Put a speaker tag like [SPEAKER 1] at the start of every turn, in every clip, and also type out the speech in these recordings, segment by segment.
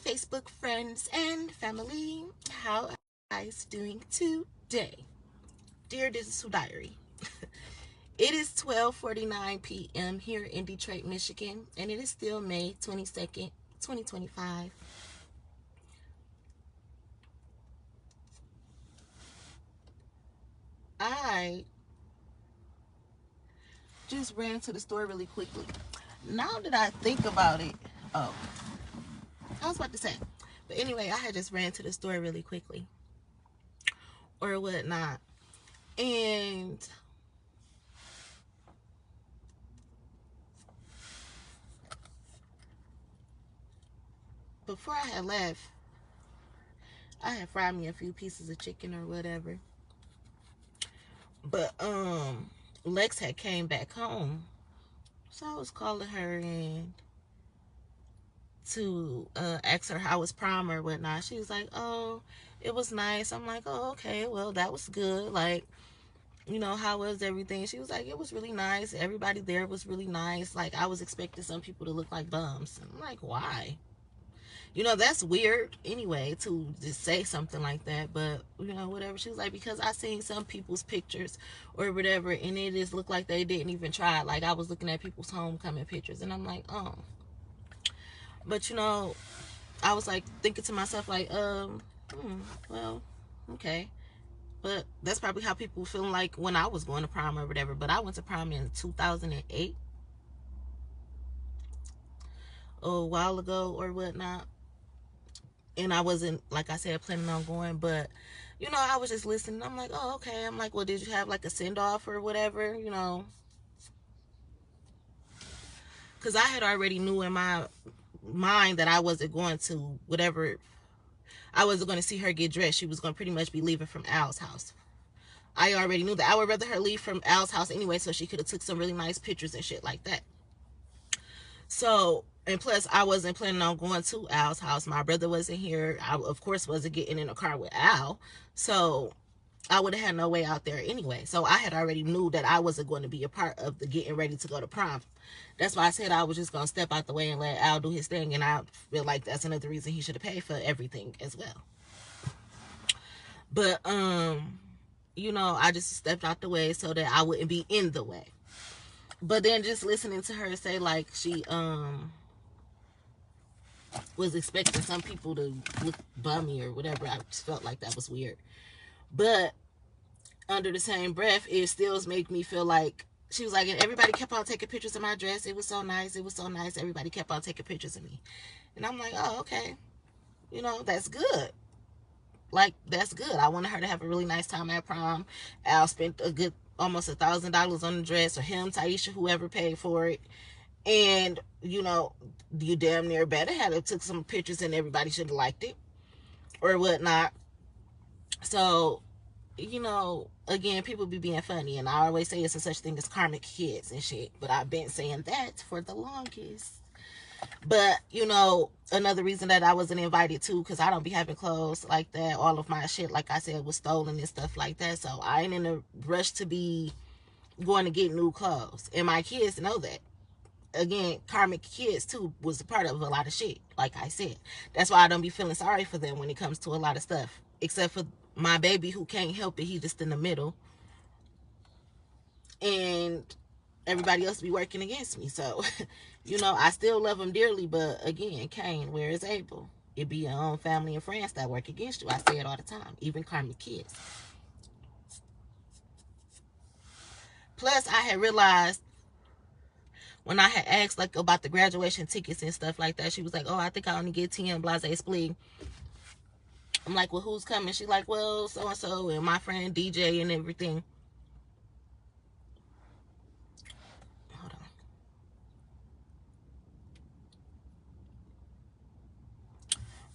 [SPEAKER 1] Facebook friends and family. How are you guys doing today? Dear Digital Diary, it is 12:49 p.m. here in Detroit, Michigan, and it is still May 22nd, 2025. I just ran to the store really quickly. Now that I think about it, oh, I was about to say, but anyway, I had just ran to the store really quickly or whatnot, and before I had left, I had fried me a few pieces of chicken or whatever. But Lex had came back home. So I was calling her and to ask her how was prom or whatnot. She was like, "Oh, it was nice." I'm like, "Oh, okay, well that was good. Like, how was everything?" She was like, "It was really nice. Everybody there was really nice. Like, I was expecting some people to look like bums." I'm like, "Why?" That's weird anyway to just say something like that, but whatever. She was like, because I seen some people's pictures or whatever, and it just looked like they didn't even try. Like, I was looking at people's homecoming pictures, and I'm like, oh. But I was like thinking to myself, like, well, okay. But that's probably how people feeling like when I was going to prom or whatever. But I went to prom in 2008, a while ago or whatnot. And I wasn't, like I said, planning on going, but I was just listening. I'm like, oh, okay. I'm like, well, did you have like a send off or whatever? Because I had already knew in my mind that I wasn't going to whatever. I wasn't going to see her get dressed. She was going to pretty much be leaving from Al's house. I already knew that. I would rather her leave from Al's house anyway, so she could have took some really nice pictures and shit like that. So, and plus, I wasn't planning on going to Al's house. My brother wasn't here. I, of course, wasn't getting in a car with Al. So, I would have had no way out there anyway. So, I had already knew that I wasn't going to be a part of the getting ready to go to prom. That's why I said I was just going to step out the way and let Al do his thing. And I feel like that's another reason he should have paid for everything as well. But, I just stepped out the way so that I wouldn't be in the way. But then just listening to her say, like, she, was expecting some people to look bummy or whatever. I just felt like that was weird. But under the same breath, it still made me feel like she was like, and everybody kept on taking pictures of my dress. It was so nice. It was so nice. Everybody kept on taking pictures of me. And I'm like, oh, okay. That's good. Like, that's good. I wanted her to have a really nice time at prom. Al spent a good almost $1,000 on the dress, or him, Taisha, whoever paid for it. And, you damn near better had it took some pictures and everybody should have liked it or whatnot. So, again, people be being funny. And I always say it's a such thing as karmic kids and shit. But I've been saying that for the longest. But, another reason that I wasn't invited too, because I don't be having clothes like that. All of my shit, like I said, was stolen and stuff like that. So I ain't in a rush to be going to get new clothes. And my kids know that. Again, karmic kids too was a part of a lot of shit, like I said. That's why I don't be feeling sorry for them when it comes to a lot of stuff. Except for my baby who can't help it. He just in the middle. And everybody else be working against me. So, I still love him dearly, but again, Cain, where is Abel? It be your own family and friends that work against you. I say it all the time, even karmic kids. Plus, I had realized when I had asked like about the graduation tickets and stuff like that, she was like, "Oh, I think I only get 10 blase split." I'm like, "Well, who's coming?" She's like, "Well, so and so and my friend DJ and everything." Hold on.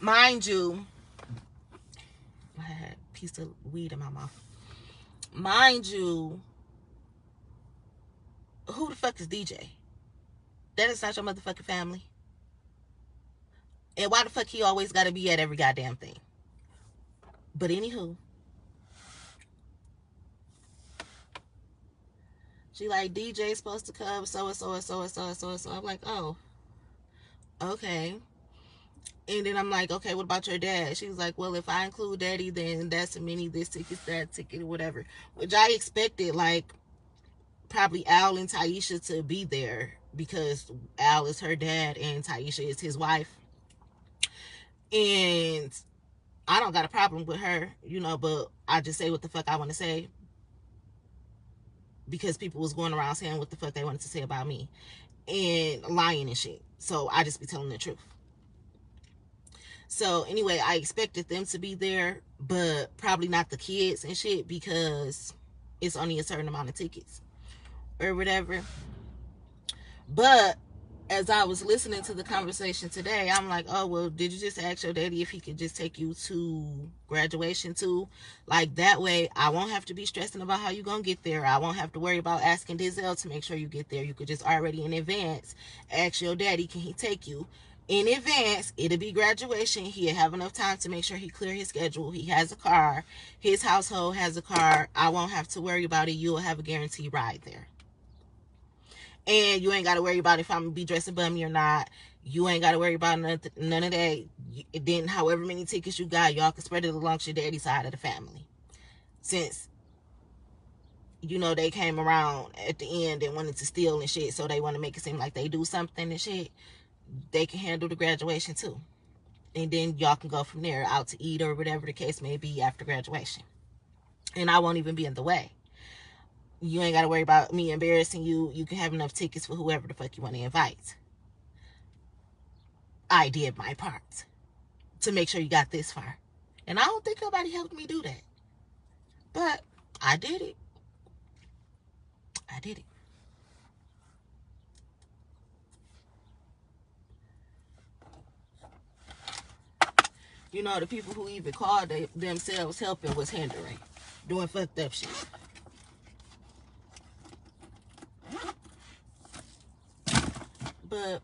[SPEAKER 1] Mind you, I had a piece of weed in my mouth. Mind you, who the fuck is DJ? That is not your motherfucking family. And why the fuck he always gotta be at every goddamn thing? But anywho, she like, DJ's supposed to come, so and so and so and so and so and so. I'm like, oh, okay. And then I'm like, okay, what about your dad? She was like, well, if I include daddy, then that's a mini, this ticket, that ticket, whatever. Which I expected, like, probably Al and Taisha to be there because Al is her dad and Taisha is his wife. And I don't got a problem with her, you know, but I just say what the fuck I want to say because people was going around saying what the fuck they wanted to say about me and lying and shit. So I just be telling the truth. So anyway, I expected them to be there, but probably not the kids and shit because it's only a certain amount of tickets or whatever. But as I was listening to the conversation today, I'm like, oh, well, did you just ask your daddy if he could just take you to graduation too? Like, that way, I won't have to be stressing about how you're going to get there. I won't have to worry about asking Denzel to make sure you get there. You could just already in advance ask your daddy, can he take you? In advance, it'll be graduation. He'll have enough time to make sure he clear his schedule. He has a car. His household has a car. I won't have to worry about it. You'll have a guaranteed ride there. And you ain't got to worry about if I'm going to be dressing bummy or not. You ain't got to worry about none of that. Then however many tickets you got, y'all can spread it amongst your daddy's side of the family. Since, you know, they came around at the end and wanted to steal and shit, so they want to make it seem like they do something and shit, they can handle the graduation too. And then y'all can go from there out to eat or whatever the case may be after graduation. And I won't even be in the way. You ain't got to worry about me embarrassing you. You can have enough tickets for whoever the fuck you want to invite. I did my part to make sure you got this far. And I don't think nobody helped me do that. But I did it. I did it. You know, the people who even called themselves helping was hindering. Doing fucked up shit. But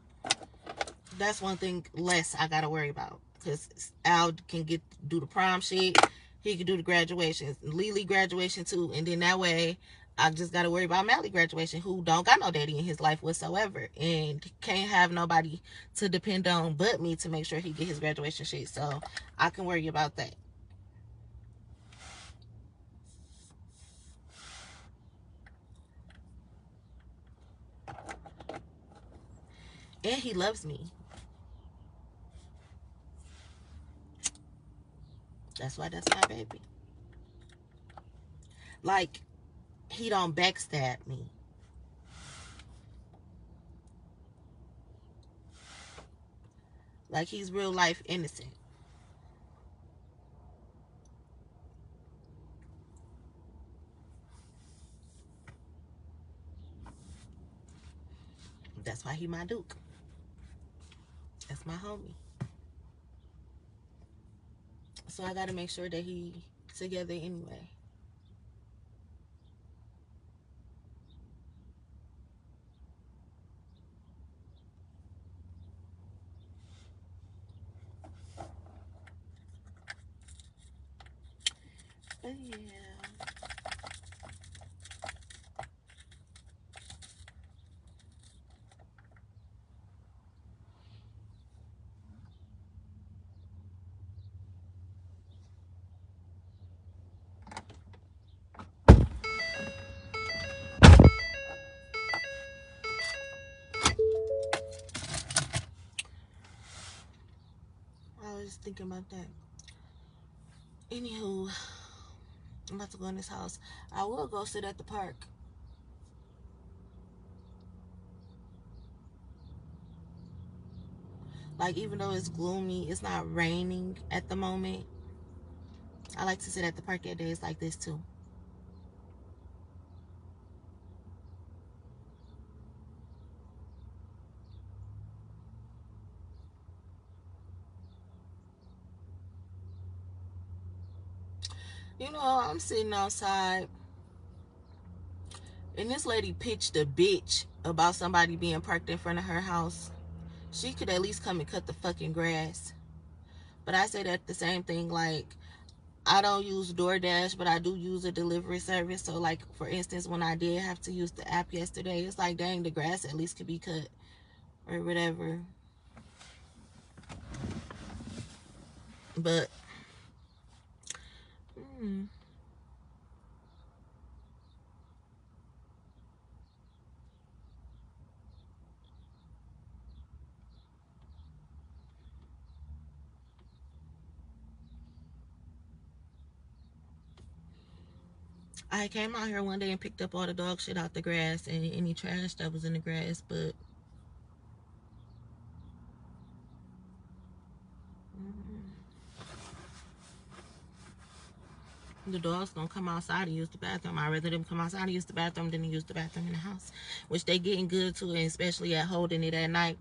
[SPEAKER 1] that's one thing less I gotta worry about. Because Al can do the prom shit. He can do the graduation. Lily graduation too. And then that way, I just gotta worry about Mally graduation, who don't got no daddy in his life whatsoever. And can't have nobody to depend on but me to make sure he get his graduation shit. So I can worry about that. And he loves me. That's why that's my baby. Like, he don't backstab me. Like, he's real life innocent. That's why he my Duke. That's my homie. So I gotta make sure that he together anyway. But yeah. I was just thinking about that. Anywho, I'm about to go in this house. I will go sit at the park. Like, even though it's gloomy, it's not raining at the moment. I like to sit at the park at days like this too. You know, I'm sitting outside, and this lady pitched a bitch about somebody being parked in front of her house. She could at least come and cut the fucking grass. But I say that the same thing, like, I don't use DoorDash, but I do use a delivery service. So, like, for instance, when I did have to use the app yesterday, it's like, dang, the grass at least could be cut or whatever. But I came out here one day and picked up all the dog shit out the grass and any trash that was in the grass, but the dogs don't come outside and use the bathroom. I'd rather them come outside and use the bathroom than to use the bathroom in the house, which they getting good to, and especially at holding it at night.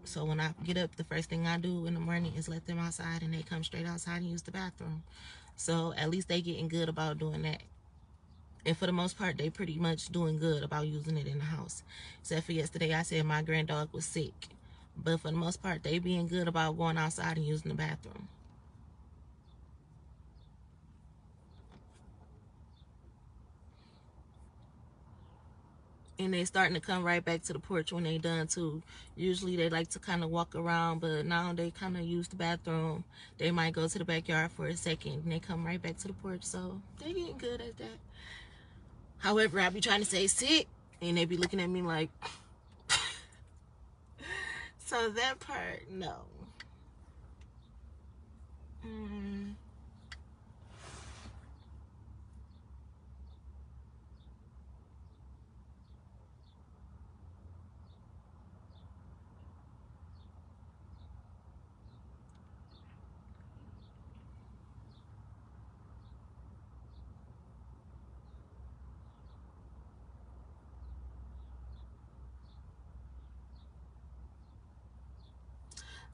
[SPEAKER 1] So when I get up, the first thing I do in the morning is let them outside, and they come straight outside and use the bathroom. So at least they getting good about doing that. And for the most part, they pretty much doing good about using it in the house. Except for yesterday, I said my grand dog was sick. But for the most part, they being good about going outside and using the bathroom. And they starting to come right back to the porch when they done too. Usually they like to kind of walk around, but now they kind of use the bathroom. They might go to the backyard for a second and they come right back to the porch. So they getting good at that. However, I be trying to say sit and they be looking at me like so that part, no.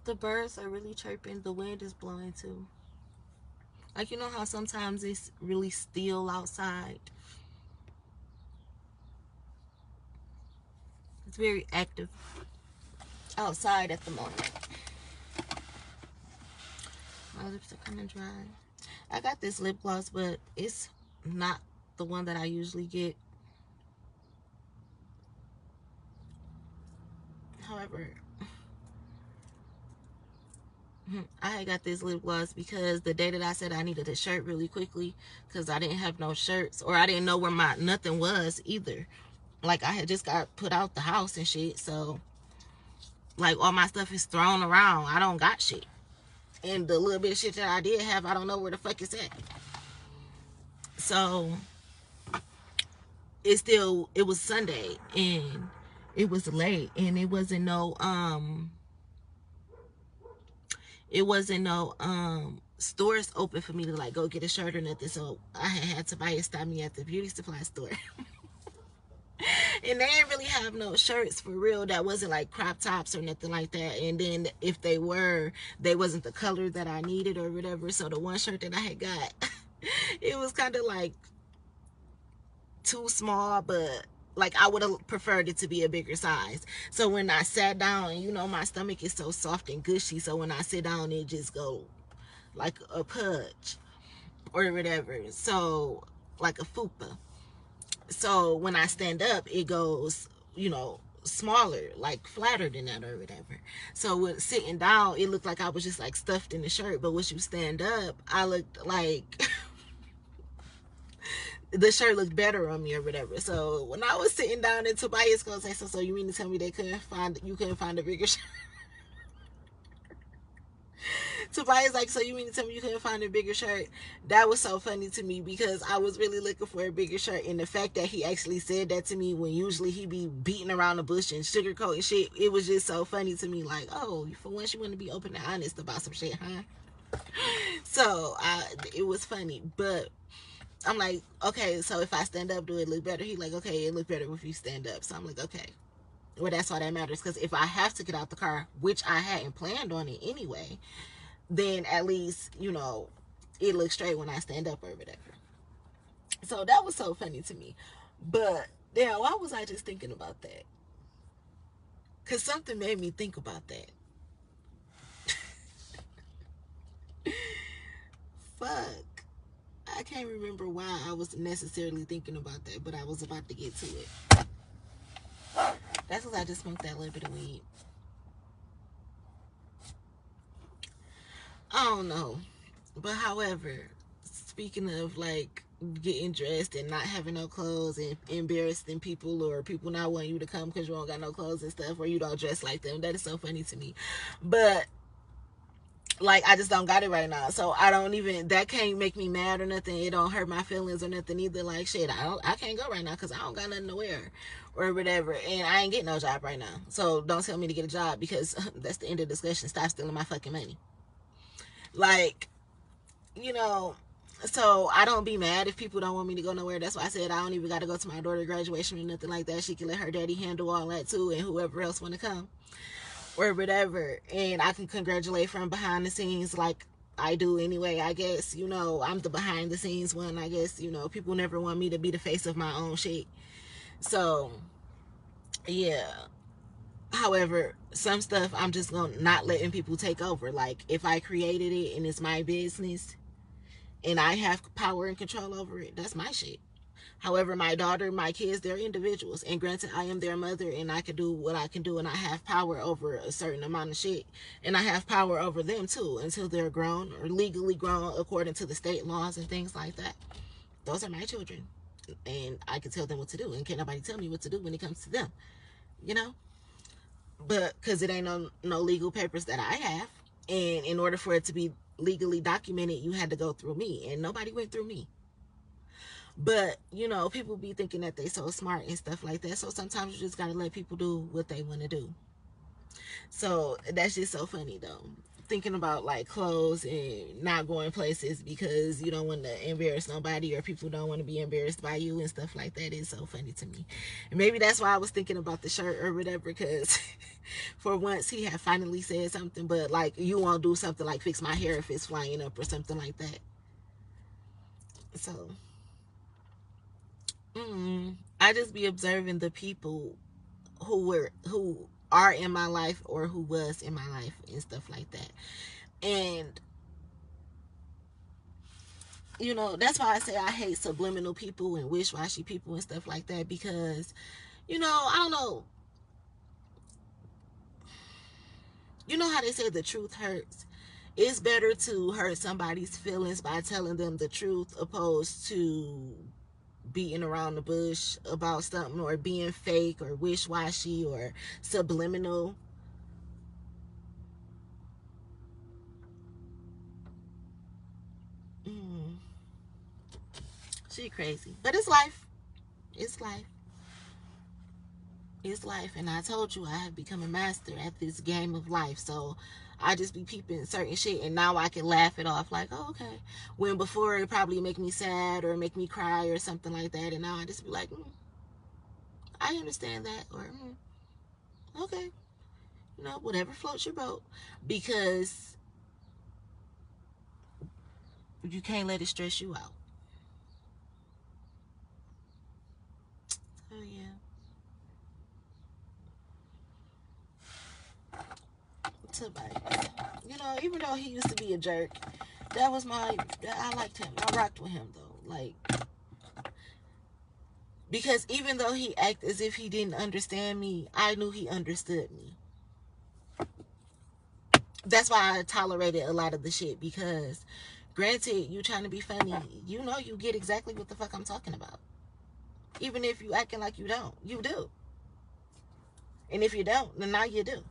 [SPEAKER 1] The birds are really chirping. The wind is blowing too. Like, you know how sometimes it's really still outside? It's very active outside at the moment. My lips are kind of dry. I got this lip gloss, but it's not the one that I usually get. However, I got this lip gloss because the day that I said I needed a shirt really quickly because I didn't have no shirts, or I didn't know where my nothing was either. Like, I had just got put out the house and shit, so like all my stuff is thrown around. I don't got shit. And the little bit of shit that I did have, I don't know where the fuck it's at. So it was Sunday and it was late and it wasn't no stores open for me to like go get a shirt or nothing. So I had to buy a stop me at the beauty supply store. And they didn't really have no shirts for real that wasn't like crop tops or nothing like that. And then if they were, they wasn't the color that I needed or whatever. So the one shirt that I had got, it was kind of like too small, but like I would have preferred it to be a bigger size. So when I sat down, and you know my stomach is so soft and gushy, so when I sit down it just go like a pudge or whatever, so like a fupa. So when I stand up it goes, you know, smaller, like flatter than that or whatever. So with sitting down it looked like I was just like stuffed in the shirt, but once you stand up I looked like the shirt looked better on me or whatever. So when I was sitting down and Tobias goes, hey, so you mean to tell me you couldn't find a bigger shirt? Tobias like, so you mean to tell me you couldn't find a bigger shirt? That was so funny to me because I was really looking for a bigger shirt, and the fact that he actually said that to me when usually he be beating around the bush and sugarcoating shit, it was just so funny to me. Like, oh, for once you want to be open and honest about some shit, huh? So it was funny, but I'm like, okay, so if I stand up, do it look better? He like, okay, it look better if you stand up. So I'm like, okay. Well, that's why that matters, because if I have to get out the car, which I hadn't planned on it anyway, then at least, you know, it looks straight when I stand up or whatever. So that was so funny to me. But damn, why was I just thinking about that? Because something made me think about that. Fuck. I can't remember why I was necessarily thinking about that, but I was about to get to it. That's because I just smoked that little bit of weed. I don't know. But however, speaking of like getting dressed and not having no clothes and embarrassing people or people not wanting you to come because you don't got no clothes and stuff or you don't dress like them, that is so funny to me. But like I just don't got it right now, so I don't even, that can't make me mad or nothing. It don't hurt my feelings or nothing either. Like shit, I can't go right now because I don't got nothing to wear or whatever, and I ain't getting no job right now. So don't tell me to get a job because that's the end of the discussion. Stop stealing my fucking money. Like, you know, so I don't be mad if people don't want me to go nowhere. That's why I said I don't even got to go to my daughter's graduation or nothing like that. She can let her daddy handle all that too, and whoever else want to come or whatever, and I can congratulate from behind the scenes like I do anyway. I guess, you know, I'm the behind the scenes one. I guess, you know, people never want me to be the face of my own shit. So yeah. However, some stuff I'm just gonna not letting people take over. Like if I created it and it's my business and I have power and control over it, that's my shit. However, my daughter, my kids, they're individuals. And granted, I am their mother and I can do what I can do and I have power over a certain amount of shit. And I have power over them too until they're grown or legally grown according to the state laws and things like that. Those are my children. And I can tell them what to do. And can't nobody tell me what to do when it comes to them. You know? But because it ain't no legal papers that I have. And in order for it to be legally documented, you had to go through me. And nobody went through me. But, you know, people be thinking that they so smart and stuff like that. So sometimes you just got to let people do what they want to do. So that's just so funny, though. Thinking about, like, clothes and not going places because you don't want to embarrass nobody or people don't want to be embarrassed by you and stuff like that is so funny to me. And maybe that's why I was thinking about the shirt or whatever, because for once he had finally said something, but, like, you won't do something like fix my hair if it's flying up or something like that. So... I just be observing the people who are in my life or who was in my life and stuff like that. And you know, that's why I say I hate subliminal people and wish-washy people and stuff like that, because you know, I don't know, you know how they say the truth hurts. It's better to hurt somebody's feelings by telling them the truth opposed to beating around the bush about something or being fake or wish-washy or subliminal. She crazy, but it's life. It's life. It's life. And I told you I have become a master at this game of life. So I just be peeping certain shit and now I can laugh it off like, oh, okay. When before it probably make me sad or make me cry or something like that. And now I just be like, I understand that. Or, okay. You know, whatever floats your boat. Because you can't let it stress you out. Oh, yeah. Tobias. You know, even though he used to be a jerk, I liked him. I rocked with him, though. Like, because even though he acted as if he didn't understand me, I knew he understood me. That's why I tolerated a lot of the shit, because granted, you trying to be funny, you know you get exactly what the fuck I'm talking about. Even if you acting like you don't, you do. And if you don't, then now you do.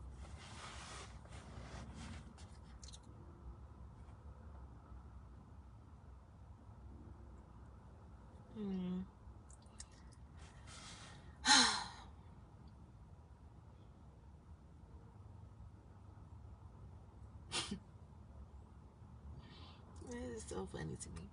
[SPEAKER 1] It is so funny to me.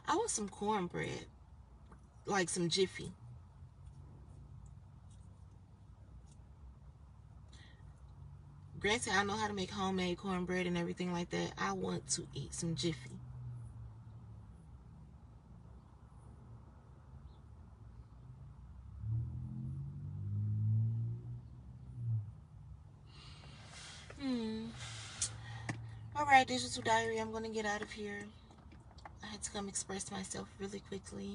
[SPEAKER 1] I want some cornbread, like some Jiffy. Granted, I know how to make homemade cornbread and everything like that. I want to eat some Jiffy. Alright, Digital Diary, I'm going to get out of here. I had to come express myself really quickly.